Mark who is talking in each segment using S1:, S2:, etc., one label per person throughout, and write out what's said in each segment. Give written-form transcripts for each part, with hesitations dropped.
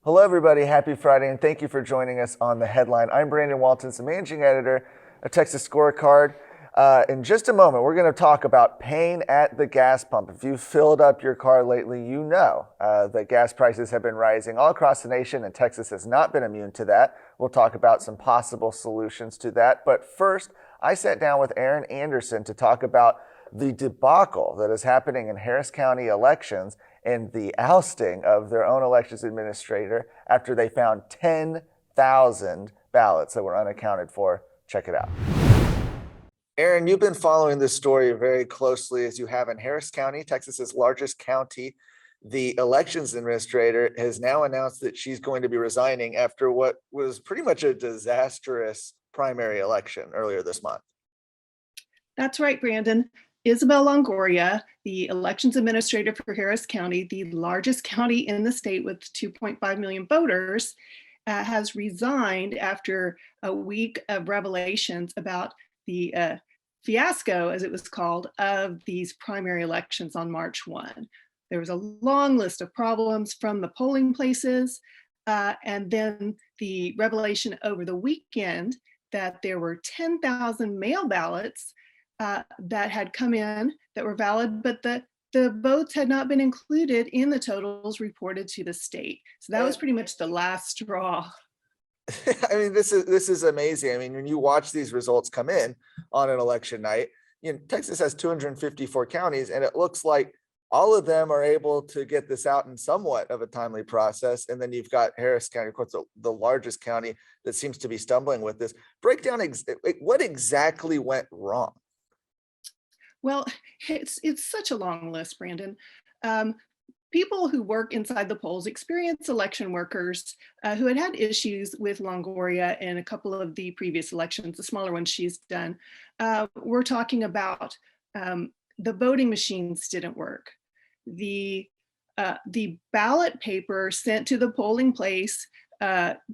S1: Hello, everybody. Happy Friday, and thank you for joining us on The Headline. I'm Brandon Waltens, the managing editor of Texas Scorecard. In just a moment, we're going to talk about paying at the gas pump. If you've filled up your car lately, you know that gas prices have been rising all across the nation, and Texas has not been immune to that. We'll talk about some possible solutions to that. But first, I sat down with Erin Anderson to talk about the debacle that is happening in Harris County elections and the ousting of their own elections administrator after they found 10,000 ballots that were unaccounted for. Check it out. Erin, you've been following this story very closely as you have in Harris County, Texas's largest county. The elections administrator has now announced that she's going to be resigning after what was pretty much a disastrous primary election earlier this month.
S2: That's right, Brandon. Isabel Longoria, the elections administrator for Harris County, the largest county in the state with 2.5 million voters, has resigned after a week of revelations about the fiasco, as it was called, of these primary elections on March 1. There was a long list of problems from the polling places, and then the revelation over the weekend that there were 10,000 mail ballots that had come in that were valid, but the votes had not been included in the totals reported to the state. So that was pretty much the last straw.
S1: I mean, this is amazing. I mean, when you watch these results come in on an election night, Texas has 254 counties, and it looks like all of them are able to get this out in somewhat of a timely process. And then you've got Harris County, of course, the largest county that seems to be stumbling with this. Break down what exactly went wrong.
S2: Well, it's such a long list, Brandon. People who work inside the polls, experienced election workers who had issues with Longoria in a couple of the previous elections, the smaller ones she's done. We're talking about the voting machines didn't work. The ballot paper sent to the polling place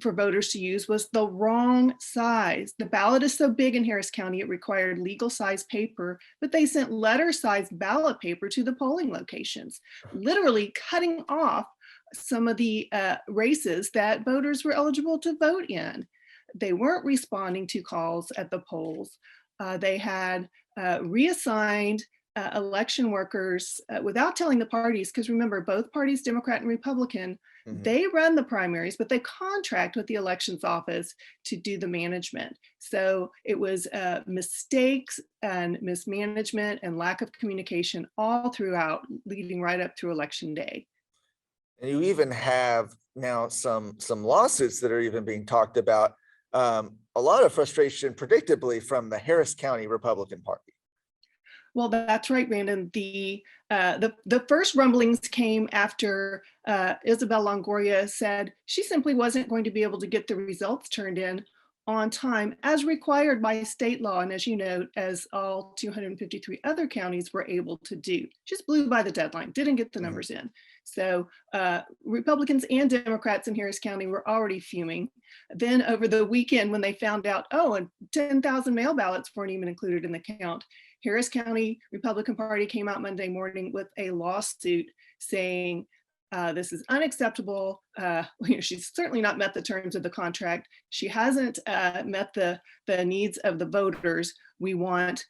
S2: for voters to use was the wrong size. The ballot is so big in Harris County, it required legal size paper, but they sent letter sized ballot paper to the polling locations, literally cutting off some of the races that voters were eligible to vote in. They weren't responding to calls at the polls. They had reassigned election workers without telling the parties, because remember, both parties, Democrat and Republican, they run the primaries, but they contract with the elections office to do the management. So it was mistakes and mismanagement and lack of communication all throughout, leading right up through election day.
S1: And you even have now some lawsuits that are even being talked about. A lot of frustration, predictably, from the Harris County Republican Party.
S2: Well, that's right, Brandon. The first rumblings came after Isabel Longoria said she simply wasn't going to be able to get the results turned in on time as required by state law. And as you know, as all 253 other counties were able to do, just blew by the deadline, didn't get the numbers in. So Republicans and Democrats in Harris County were already fuming. Then over the weekend, when they found out, and 10,000 mail ballots weren't even included in the count, Harris County Republican Party came out Monday morning with a lawsuit saying this is unacceptable. She's certainly not met the terms of the contract. She hasn't met the needs of the voters. We want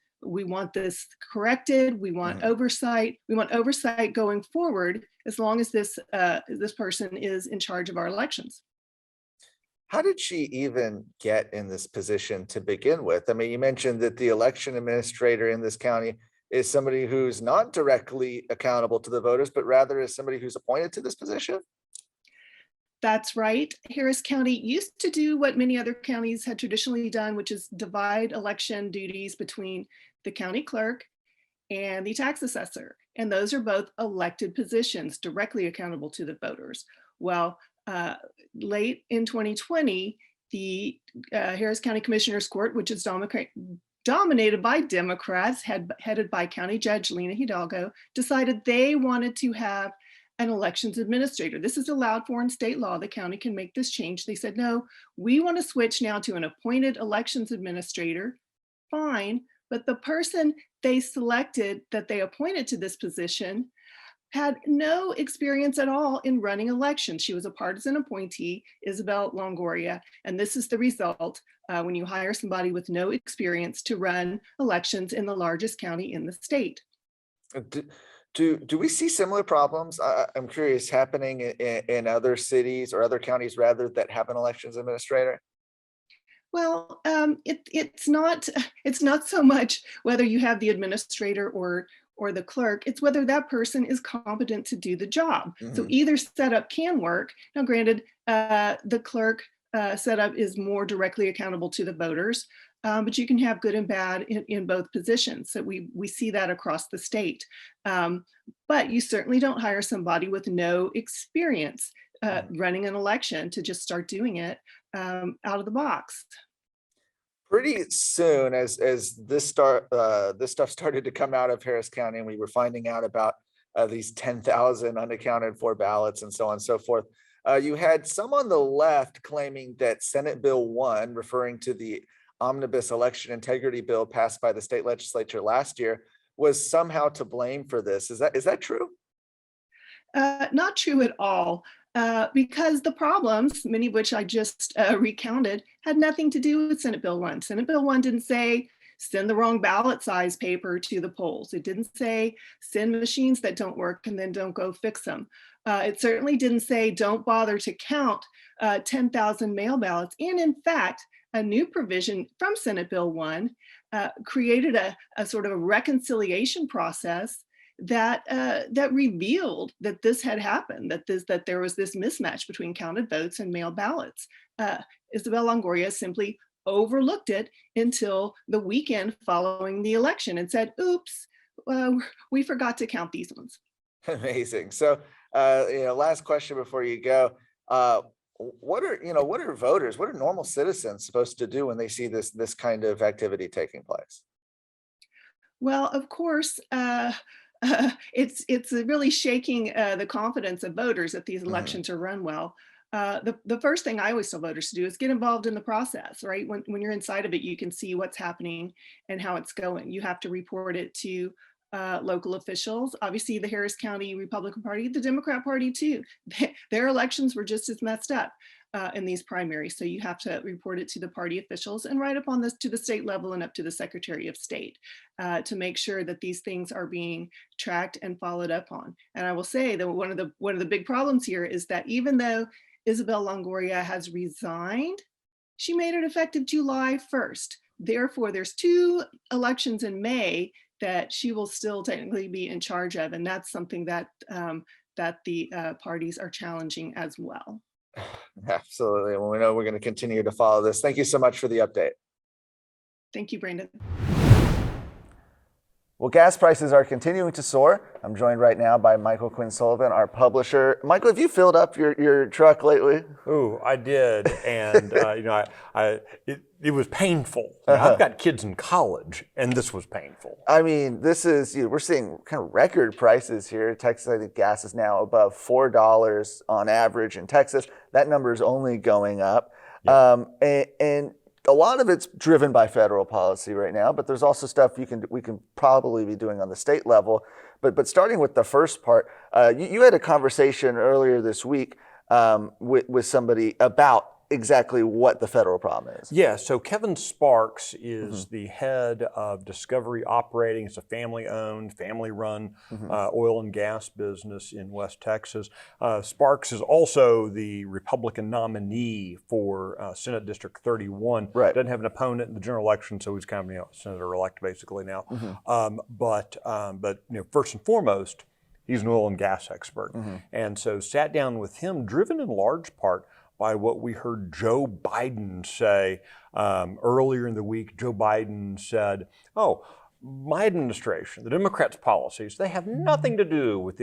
S2: this corrected. We want oversight. We want oversight going forward as long as this person is in charge of our elections.
S1: How did she even get in this position to begin with? I mean, you mentioned that the election administrator in this county is somebody who's not directly accountable to the voters, but rather is somebody who's appointed to this position.
S2: That's right. Harris County used to do what many other counties had traditionally done, which is divide election duties between the county clerk and the tax assessor. And those are both elected positions directly accountable to the voters. Well, late in 2020, the Harris County Commissioner's Court, which is dominated by Democrats, headed by County Judge Lena Hidalgo, decided they wanted to have an elections administrator. This is allowed for in state law. The county can make this change. They said, no, we want to switch now to an appointed elections administrator. Fine, but the person they selected that they appointed to this position had no experience at all in running elections. She was a partisan appointee, Isabel Longoria, and this is the result when you hire somebody with no experience to run elections in the largest county in the state.
S1: Do we see similar problems? I'm curious, happening in other cities or other counties rather that have an elections administrator?
S2: Well, it's not so much whether you have the administrator or the clerk, it's whether that person is competent to do the job. So
S1: Mhm.
S2: either setup can work. Now, granted, the clerk setup is more directly accountable to the voters, but you can have good and bad in both positions. So we see that across the state. But you certainly don't hire somebody with no experience running an election to just start doing it out of the box.
S1: Pretty soon as this stuff started to come out of Harris County, and we were finding out about these 10,000 unaccounted for ballots and so on and so forth. You had some on the left claiming that Senate Bill 1, referring to the omnibus election integrity bill passed by the state legislature last year, was somehow to blame for this. Is that true?
S2: Not true at all, because the problems, many of which I just recounted, had nothing to do with Senate Bill 1. Senate Bill 1 didn't say send the wrong ballot size paper to the polls. It didn't say send machines that don't work and then don't go fix them. It certainly didn't say don't bother to count 10,000 mail ballots. And in fact, a new provision from Senate Bill 1 created a sort of a reconciliation process that revealed that this had happened, that there was this mismatch between counted votes and mail ballots. Isabel Longoria simply overlooked it until the weekend following the election and said, "Oops, we forgot to count these ones."
S1: Amazing. So, last question before you go. What are voters, what are normal citizens supposed to do when they see this kind of activity taking place?
S2: Well, of course, it's really shaking the confidence of voters that these
S1: Mhm.
S2: elections are run well. The first thing I always tell voters to do is get involved in the process, right? When you're inside of it, you can see what's happening and how it's going. You have to report it to local officials. Obviously, the Harris County Republican Party, the Democrat Party too. Their elections were just as messed up in these primaries. So you have to report it to the party officials and right up on this to the state level and up to the Secretary of State to make sure that these things are being tracked and followed up on. And I will say that one of the big problems here is that even though Isabel Longoria has resigned, she made it effective July 1st. Therefore, there's two elections in May that she will still technically be in charge of, and that's something that that the parties are challenging as well.
S1: Absolutely. Well, we know we're going to continue to follow this. Thank you so much for the update.
S2: Thank you, Brandon.
S1: Well, gas prices are continuing to soar. I'm joined right now by Michael Sullivan, our publisher. Michael, have you filled up your truck lately?
S3: Oh, I did, and it was painful. I've got kids in college, and this was painful.
S1: I mean, we're seeing kind of record prices here. Texas, I think gas is now above $4 on average in Texas. That number is only going up.
S3: Yeah.
S1: And a lot of it's driven by federal policy right now, but there's also stuff we can probably be doing on the state level. But starting with the first part, you had a conversation earlier this week with somebody about exactly what the federal problem is.
S3: Yeah, so Kevin Sparks is the head of Discovery Operating. It's a family-owned, family-run oil and gas business in West Texas. Sparks is also the Republican nominee for Senate District 31.
S1: Right.
S3: Doesn't have an opponent in the general election, so he's kind of senator-elect basically now. But first and foremost, he's an oil and gas expert. And so sat down with him, driven in large part by what we heard Joe Biden say earlier in the week. Joe Biden said, my administration, the Democrats' policies, they have nothing to do with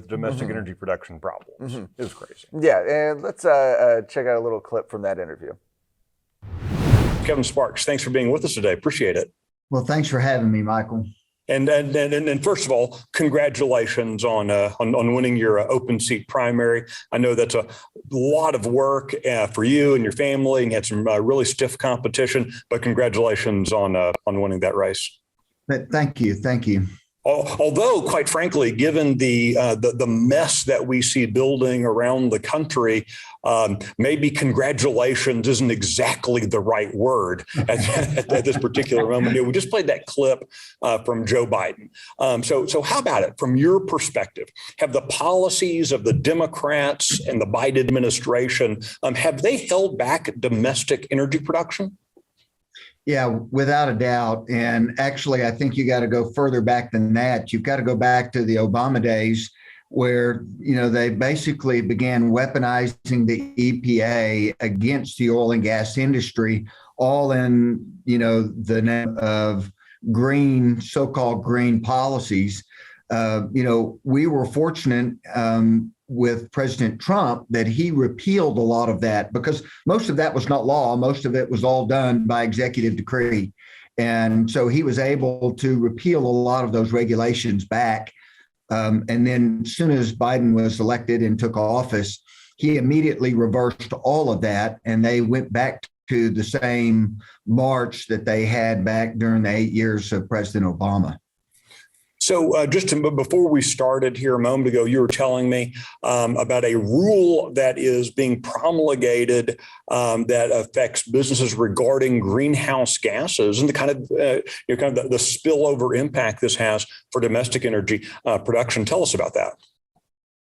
S3: domestic energy production problems. It was crazy.
S1: Yeah, and let's check out a little clip from that interview.
S3: Kevin Sparks, thanks for being with us today. Appreciate it.
S4: Well, thanks for having me, Michael.
S3: And first of all, congratulations on winning your open seat primary. I know that's a lot of work for you and your family, and you had some really stiff competition. But congratulations on winning that race.
S4: But thank you.
S5: Although, quite frankly, given the mess that we see building around the country, maybe congratulations isn't exactly the right word at this particular moment. We just played that clip from Joe Biden. So how about it from your perspective? Have the policies of the Democrats and the Biden administration, have they held back domestic energy production?
S4: Yeah, without a doubt. And actually, I think you got to go further back than that. You've got to go back to the Obama days where, they basically began weaponizing the EPA against the oil and gas industry, all in, the name of green, so-called green policies. We were fortunate with President Trump that he repealed a lot of that because most of that was not law. Most of it was all done by executive decree. And so he was able to repeal a lot of those regulations back. And then as soon as Biden was elected and took office, he immediately reversed all of that. And they went back to the same march that they had back during the 8 years of President Obama.
S5: So before we started here a moment ago, you were telling me about a rule that is being promulgated that affects businesses regarding greenhouse gases and the kind of the spillover impact this has for domestic energy production. Tell us about that.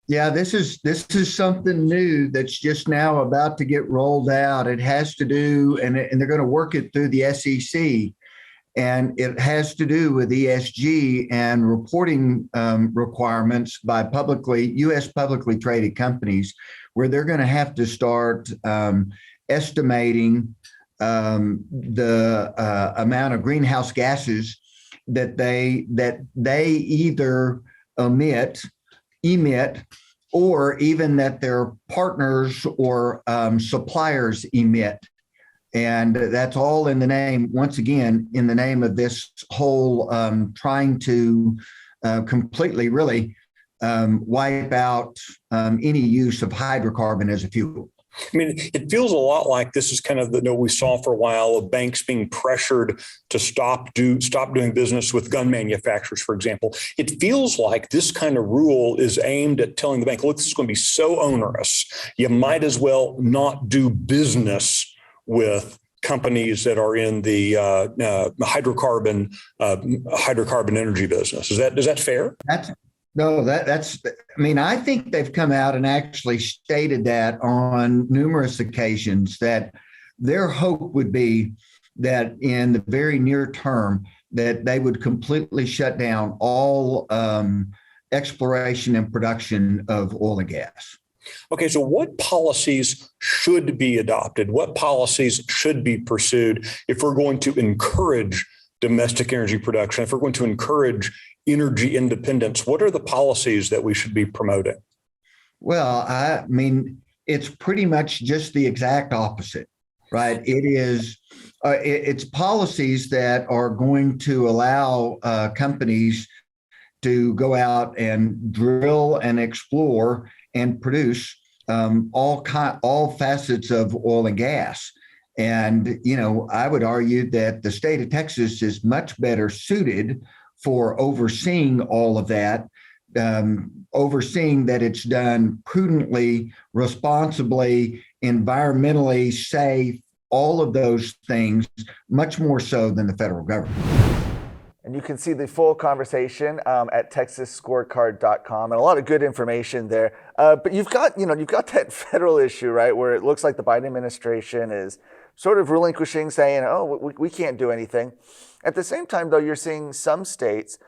S4: Yeah, this is something new that's just now about to get rolled out. It has to do, and they're going to work it through the SEC. And it has to do with ESG and reporting requirements by U.S. publicly traded companies, where they're going to have to start estimating the amount of greenhouse gases that they either emit, or even that their partners or suppliers emit. And that's all in the name, once again, in the name of this whole trying to completely really wipe out any use of hydrocarbon as a fuel.
S5: I mean, it feels a lot like this is kind of the we saw for a while of banks being pressured to stop doing business with gun manufacturers, for example. It feels like this kind of rule is aimed at telling the bank, look, this is going to be so onerous, you might as well not do business with companies that are in the hydrocarbon energy business. Is that fair?
S4: That's I mean, I think they've come out and actually stated that on numerous occasions that their hope would be that in the very near term that they would completely shut down all exploration and production of oil and gas.
S5: Okay, so what policies should be adopted? What policies should be pursued if we're going to encourage domestic energy production, if we're going to encourage energy independence? What are the policies that we should be promoting?
S4: Well, I mean, it's pretty much just the exact opposite, right? It's policies that are going to allow companies to go out and drill and explore and produce all facets of oil and gas. And, I would argue that the state of Texas is much better suited for overseeing all of that, overseeing that it's done prudently, responsibly, environmentally safe, all of those things, much more so than the federal government.
S1: And you can see the full conversation at texasscorecard.com, and a lot of good information there. But you've got that federal issue, right, where it looks like the Biden administration is sort of relinquishing, saying, oh, we can't do anything. At the same time, though, you're seeing some states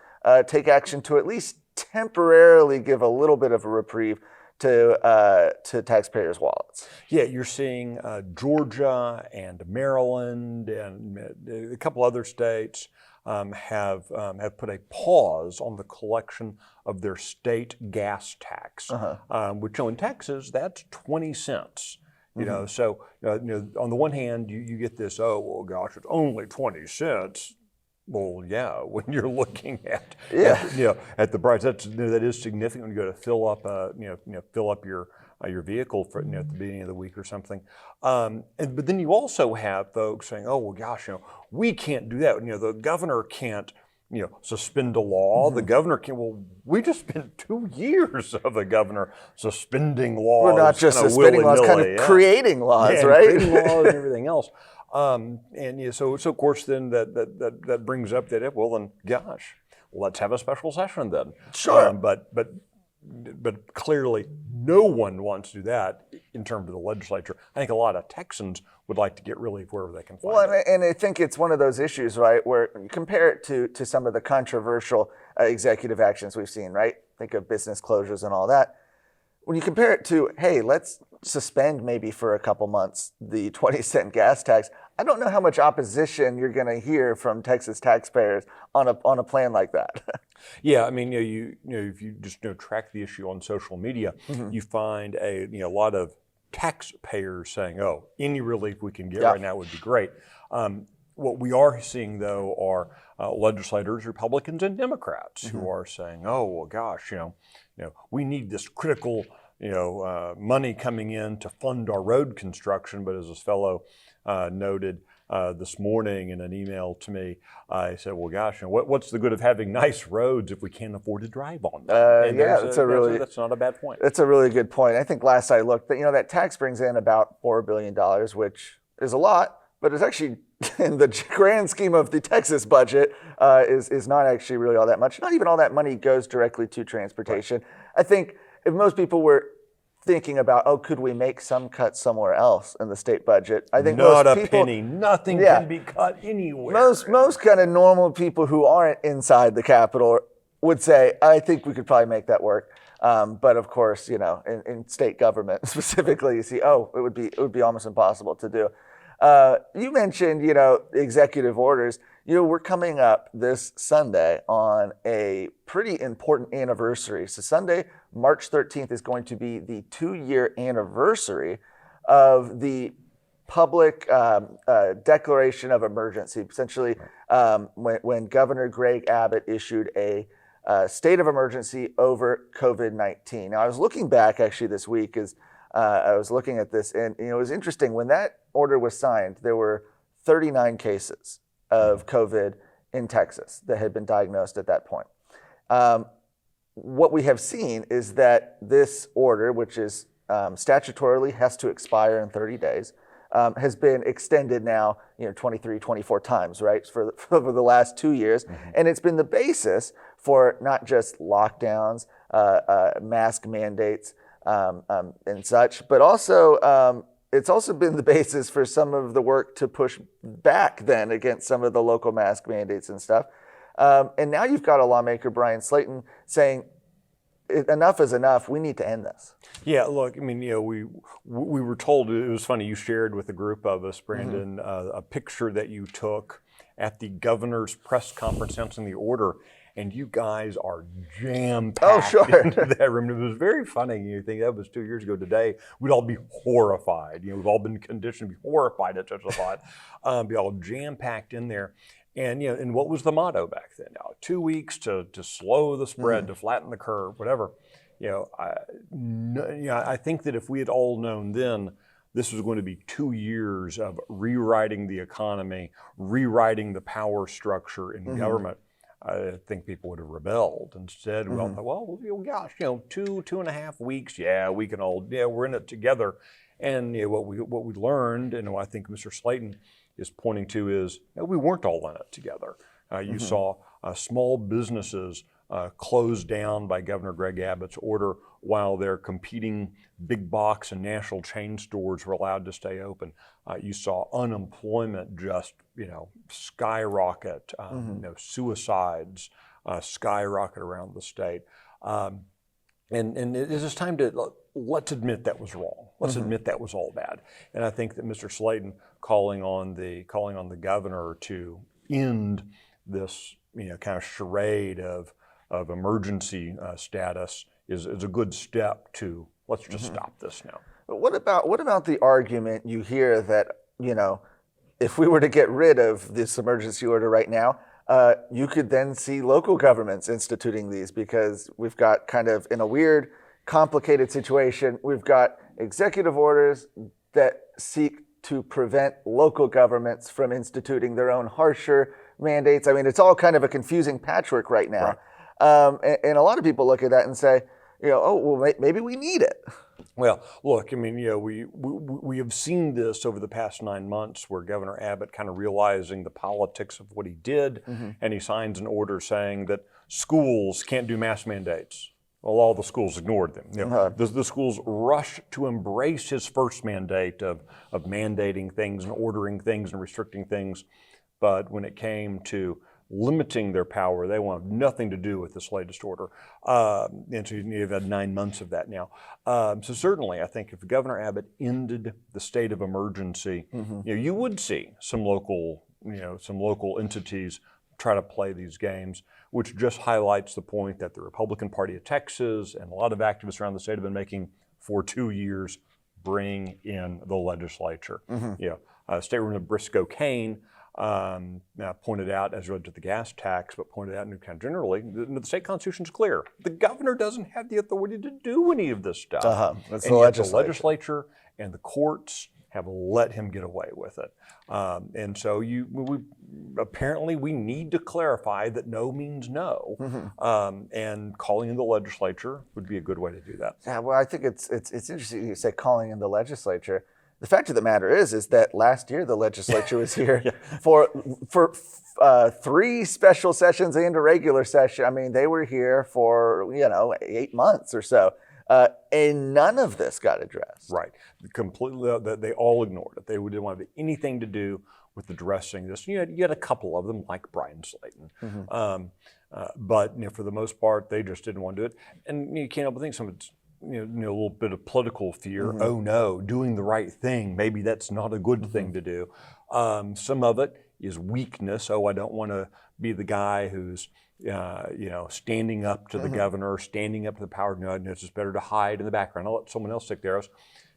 S1: take action to at least temporarily give a little bit of a reprieve to taxpayers' wallets.
S3: Yeah, you're seeing Georgia and Maryland and a couple other states have put a pause on the collection of their state gas tax, which in Texas that's 20 cents. So on the one hand you get this, oh well, gosh, it's only 20 cents. Well, yeah, when you're looking at at the price, that is significant when you go to fill up your vehicle for at the beginning of the week or something. But then you also have folks saying, oh well, gosh, we can't do that. The governor can't suspend a law. The governor can. Well, we just spent 2 years of the governor suspending laws.
S1: We're not just suspending laws, kind of creating laws, right?
S3: Creating laws and everything else. So of course then that brings up that then gosh, let's have a special session then.
S1: Sure.
S3: But clearly no one wants to do that in terms of the legislature. I think a lot of Texans would like to get relief wherever they can find it.
S1: And I think it's one of those issues, right, where you compare it to some of the controversial executive actions we've seen, right? Think of business closures and all that. When you compare it to, hey, let's suspend maybe for a couple months the 20-cent gas tax, I don't know how much opposition you're going to hear from Texas taxpayers on a plan like that.
S3: Yeah, I mean, if you just track the issue on social media, you find a lot of taxpayers saying, "Oh, any relief we can get right now would be great." What we are seeing, though, are legislators, Republicans and Democrats, who are saying, "Oh, well, gosh, we need this critical, money coming in to fund our road construction." But as this fellow noted this morning in an email to me, I said, "Well, gosh, what's the good of having nice roads if we can't afford to drive on them?" That's not a bad point.
S1: That's a really good point. I think last I looked, that tax brings in about $4 billion, which is a lot, but it's actually, in the grand scheme of the Texas budget, is not actually really all that much. Not even all that money goes directly to transportation. Right. I think if most people were thinking about, could we make some cuts somewhere else in the state budget? I think
S3: not
S1: most
S3: a
S1: people,
S3: penny. Nothing can be cut anywhere.
S1: Most kind of normal people who aren't inside the Capitol would say, I think we could probably make that work. But of course, in state government specifically, you see, it would be almost impossible to do. You mentioned, executive orders. We're coming up this Sunday on a pretty important anniversary. So Sunday, March 13th is going to be the 2-year anniversary of the public declaration of emergency. Essentially, when Governor Greg Abbott issued a state of emergency over COVID-19. Now, I was looking back actually this week as I was looking at this, and it was interesting. When that order was signed, there were 39 cases of COVID in Texas that had been diagnosed at that point. What we have seen is that this order, which is statutorily has to expire in 30 days, has been extended now, 23, 24 times, right, for the last 2 years. And it's been the basis for not just lockdowns, mask mandates, and such, but also it's also been the basis for some of the work to push back then against some of the local mask mandates and stuff. And now you've got a lawmaker, Brian Slayton, saying enough is enough. We need to end this.
S3: Yeah, look, I mean, we were told, it was funny, you shared with a group of us, Brandon, a picture that you took at the governor's press conference announcing the order. And you guys are jam-packed into that room. It was very funny. You think that was 2 years ago today, we'd all be horrified. We've all been conditioned to be horrified at such a thought. Be all jam-packed in there. And and what was the motto back then? 2 weeks to slow the spread, to flatten the curve, whatever. I think that if we had all known then, this was going to be 2 years of rewriting the economy, rewriting the power structure in government. I think people would have rebelled. Instead, we all thought, well, gosh, 2.5 weeks, we can all, we're in it together. And what we learned, and I think Mr. Slayton is pointing to is, we weren't all in it together. You saw small businesses closed down by Governor Greg Abbott's order while their competing big box and national chain stores were allowed to stay open. You saw unemployment just, skyrocket, suicides skyrocket around the state. And it is time to, let's admit that was wrong. Let's admit that was all bad. And I think that Mr. Slayton calling on the governor to end this, kind of charade of emergency status is a good step to let's just stop this now.
S1: But what about the argument you hear that, if we were to get rid of this emergency order right now, you could then see local governments instituting these, because we've got kind of, in a weird, complicated situation, we've got executive orders that seek to prevent local governments from instituting their own harsher mandates. I mean, it's all kind of a confusing patchwork right now. And a lot of people look at that and say, oh, well, maybe we need it.
S3: Well, look, I mean, we have seen this over the past 9 months where Governor Abbott kind of realizing the politics of what he did, and he signs an order saying that schools can't do mask mandates. Well, all the schools ignored them. The schools rushed to embrace his first mandate of mandating things and ordering things and restricting things. But when it came to limiting their power, they wanted nothing to do with this latest order. And so you've had 9 months of that now. So certainly, I think if Governor Abbott ended the state of emergency, you would see some local entities try to play these games, which just highlights the point that the Republican Party of Texas and a lot of activists around the state have been making for 2 years. Bring in the legislature. State Representative Briscoe Cain pointed out, as related to the gas tax, but pointed out kind of generally, the state constitution is clear. The governor doesn't have the authority to do any of this stuff.
S1: That's
S3: and
S1: the
S3: yet
S1: legislature.
S3: The legislature and the courts have let him get away with it. And so apparently we need to clarify that no means no, and calling in the legislature would be a good way to do that.
S1: Yeah, well, I think it's interesting you say calling in the legislature. The fact of the matter is that last year the legislature was here for 3 special sessions and a regular session. I mean, they were here for 8 months or so, and none of this got addressed.
S3: Right, completely. They all ignored it. They didn't want to have anything to do with addressing this. You had a couple of them, like Brian Slayton, but for the most part, they just didn't want to do it. And you can't help but think some of it's a little bit of political fear. Oh no, doing the right thing, maybe that's not a good thing to do. Some of it is weakness. Oh, I don't want to be the guy who's standing up to the governor, standing up to the power. No, it's just better to hide in the background. I'll let someone else take the arrows.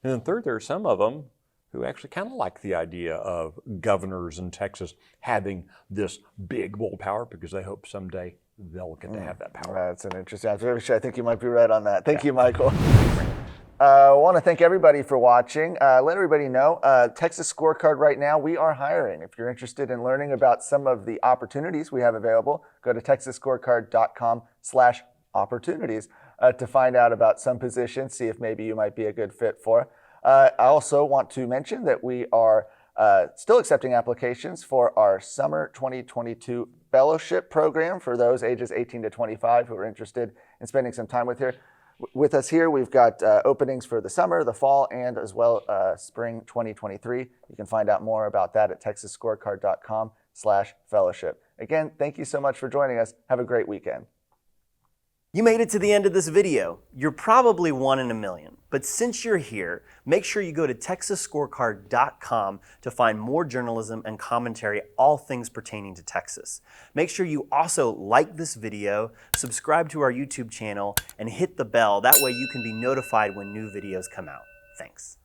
S3: And then third, there are some of them who actually kind of like the idea of governors in Texas having this big, bold power because they hope someday they'll get to have that power.
S1: That's an interesting observation. I think you might be right on that. Thank you, Michael. I want to thank everybody for watching. Let everybody know, Texas Scorecard right now, we are hiring. If you're interested in learning about some of the opportunities we have available, go to texasscorecard.com/opportunities to find out about some positions, see if maybe you might be a good fit for. I also want to mention that we are still accepting applications for our summer 2022 fellowship program for those ages 18 to 25 who are interested in spending some time with us here. We've got openings for the summer, the fall, and as well spring 2023. You can find out more about that at texasscorecard.com/fellowship. Again, thank you so much for joining us. Have a great weekend.
S6: You made it to the end of this video. You're probably 1 in a million. But since you're here, make sure you go to texasscorecard.com to find more journalism and commentary, all things pertaining to Texas. Make sure you also like this video, subscribe to our YouTube channel, and hit the bell. That way you can be notified when new videos come out. Thanks.